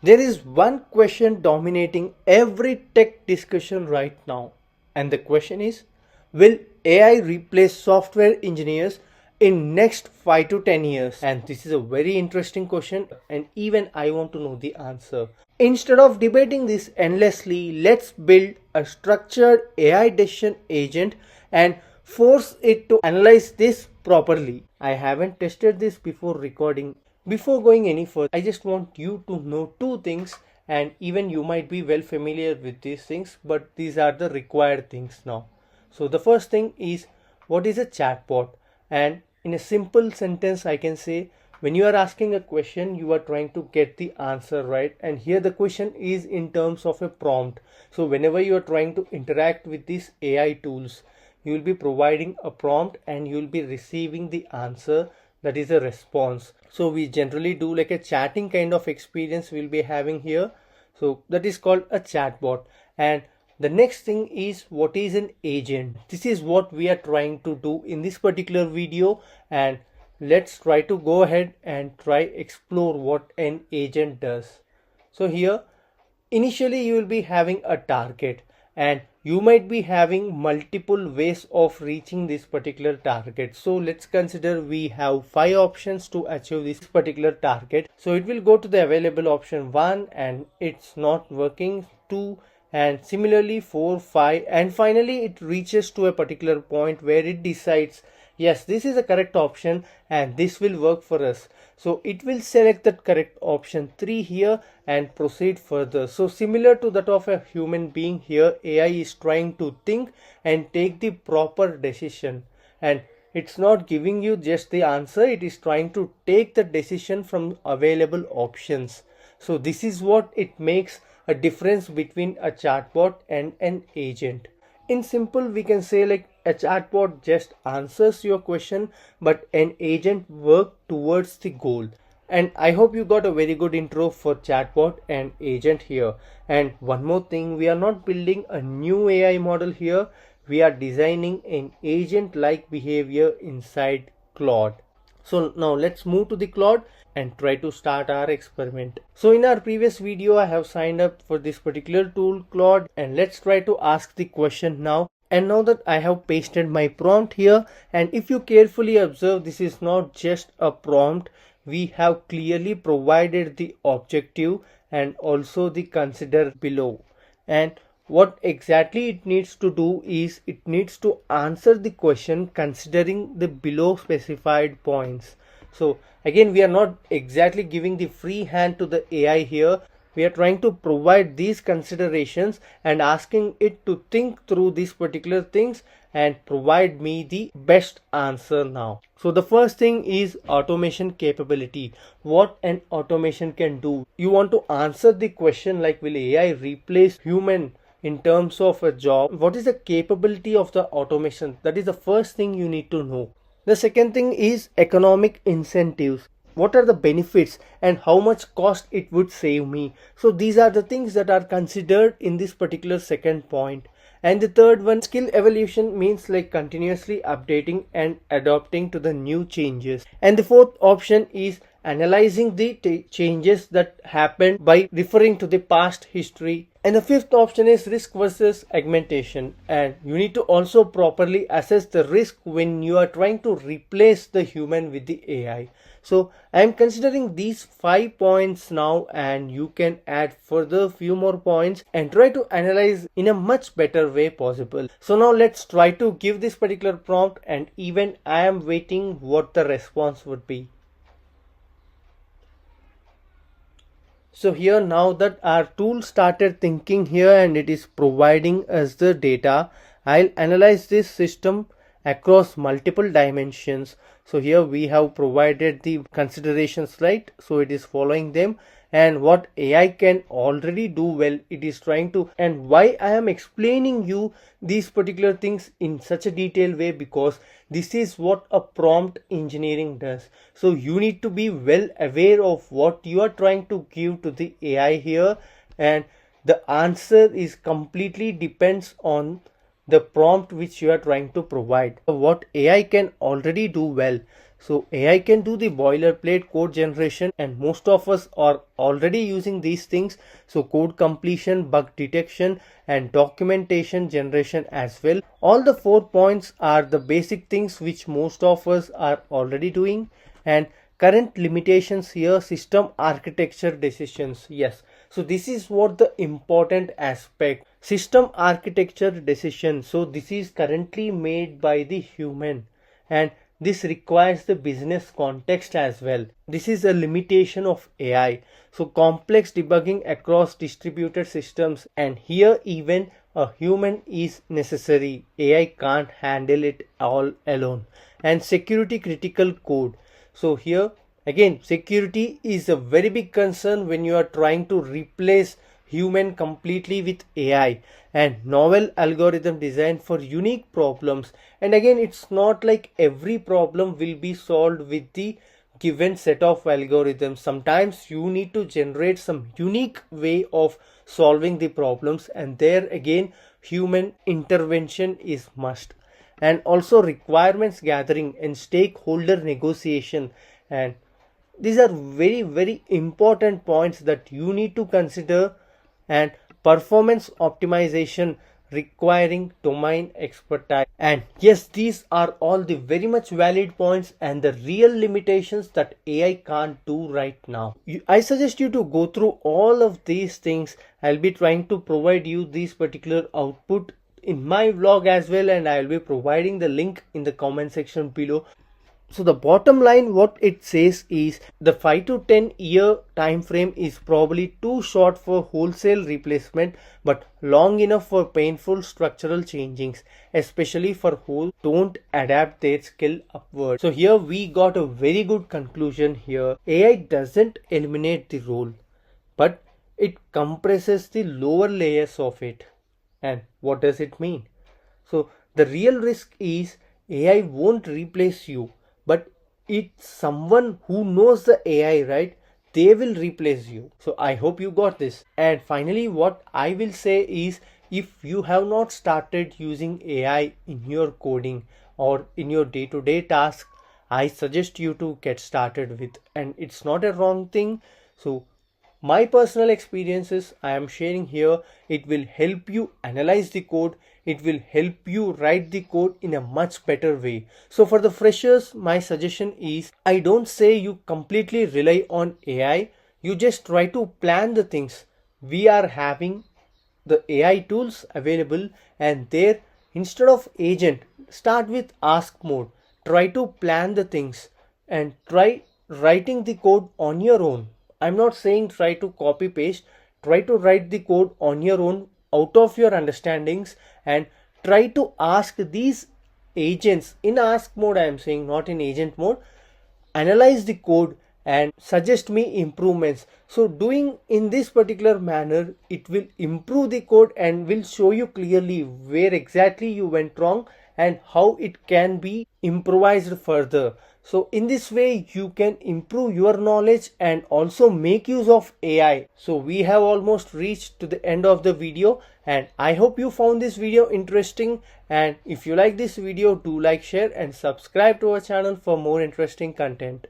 There is one question dominating every tech discussion right now, and the question is, will AI replace software engineers in next 5 to 10 years? And this is a very interesting question, and even I want to know the answer. Instead of debating this endlessly, let's build a structured AI decision agent and force it to analyze this properly. I haven't tested this before recording. Before going any further, I just want you to know two things, and even you might be well familiar with these things, but these are the required things now. So the first thing is, what is a chatbot? And in a simple sentence, I can say, when you are asking a question, you are trying to get the answer right. And here the question is in terms of a prompt. So whenever you are trying to interact with these AI tools, you will be providing a prompt and you will be receiving the answer, that is a response. So we generally do like a chatting kind of experience we'll be having here. So that is called a chatbot. And the next thing is, what is an agent? This is what we are trying to do in this particular video, and let's try to go ahead and try explore what an agent does. So here initially you will be having a target, and you might be having multiple ways of reaching this particular target. So let's consider we have 5 options to achieve this particular target. So it will go to the available option 1 and it's not working, 2, and similarly 4, 5, and finally it reaches to a particular point where it decides, yes, this is a correct option and this will work for us. So it will select that correct option 3 here and proceed further. So similar to that of a human being, here AI is trying to think and take the proper decision, and it's not giving you just the answer, it is trying to take the decision from available options. So this is what it makes a difference between a chatbot and an agent. In simple, we can say like a chatbot just answers your question, but an agent works towards the goal. And I hope you got a very good intro for chatbot and agent here. And one more thing, we are not building a new AI model here. We are designing an agent-like behavior inside Claude. So now let's move to the Claude and try to start our experiment. So in our previous video, I have signed up for this particular tool Claude, and let's try to ask the question now. And now that I have pasted my prompt here, and if you carefully observe, this is not just a prompt. We have clearly provided the objective and also the consider below. And what exactly it needs to do is it needs to answer the question considering the below specified points. So again, we are not exactly giving the free hand to the AI here. We are trying to provide these considerations and asking it to think through these particular things and provide me the best answer now. So the first thing is automation capability. What an automation can do. You want to answer the question like, will AI replace human in terms of a job? What is the capability of the automation? That is the first thing you need to know. The second thing is economic incentives. What are the benefits and how much cost it would save me? So these are the things that are considered in this particular second point. And the third one, skill evolution, means like continuously updating and adapting to the new changes. And the fourth option is analyzing the changes that happened by referring to the past history. And the fifth option is risk versus augmentation, and you need to also properly assess the risk when you are trying to replace the human with the AI. So I am considering these 5 points now, and you can add further few more points and try to analyze in a much better way possible. So now let's try to give this particular prompt, and even I am waiting what the response would be. So here, now that our tool started thinking here and it is providing us the data, I'll analyze this system across multiple dimensions. So here we have provided the considerations, right? So it is following them, and what AI can already do well, it is trying to. And why I am explaining you these particular things in such a detailed way, because this is what a prompt engineering does. So you need to be well aware of what you are trying to give to the AI here, and the answer is completely depends on the prompt which you are trying to provide. What AI can already do well. So AI can do the boilerplate code generation, and most of us are already using these things. So code completion, bug detection, and documentation generation as well. All the 4 points are the basic things which most of us are already doing. And current limitations here: system architecture decisions. Yes, so this is what the important aspect: system architecture decision. So this is currently made by the human, and this requires the business context as well. This is a limitation of AI. So complex debugging across distributed systems, and here even a human is necessary. AI can't handle it all alone. And security critical code. So here again, security is a very big concern when you are trying to replace human completely with AI, and novel algorithm designed for unique problems. And again, it's not like every problem will be solved with the given set of algorithms. Sometimes you need to generate some unique way of solving the problems, and there again human intervention is must. And also requirements gathering and stakeholder negotiation, and these are very important points that you need to consider. And performance optimization requiring domain expertise. And yes, these are all the very much valid points and the real limitations that AI can't do right now. I suggest you to go through all of these things. I'll be trying to provide you this particular output in my vlog as well, and I'll be providing the link in the comment section below. So the bottom line, what it says is the 5 to 10 year time frame is probably too short for wholesale replacement, but long enough for painful structural changings, especially for who don't adapt their skill upward. So here we got a very good conclusion here. AI doesn't eliminate the role, but it compresses the lower layers of it. And what does it mean? So the real risk is AI won't replace you, but it's someone who knows the AI, right? They will replace you. So I hope you got this. And finally, what I will say is, if you have not started using AI in your coding or in your day-to-day task, I suggest you to get started with, and it's not a wrong thing. So my personal experiences I am sharing here. It will help you analyze the code. It will help you write the code in a much better way. So for the freshers, my suggestion is, I don't say you completely rely on AI. You just try to plan the things. We are having the AI tools available, and there, instead of agent, start with ask mode. Try to plan the things and try writing the code on your own. I'm not saying try to copy paste. Try to write the code on your own out of your understandings, and try to ask these agents in ask mode. I am saying, not in agent mode. Analyze the code and suggest me improvements. So doing in this particular manner, it will improve the code and will show you clearly where exactly you went wrong and how it can be improvised further. So in this way you can improve your knowledge and also make use of AI. So we have almost reached to the end of the video, and I hope you found this video interesting. And if you like this video, do like, share and subscribe to our channel for more interesting content.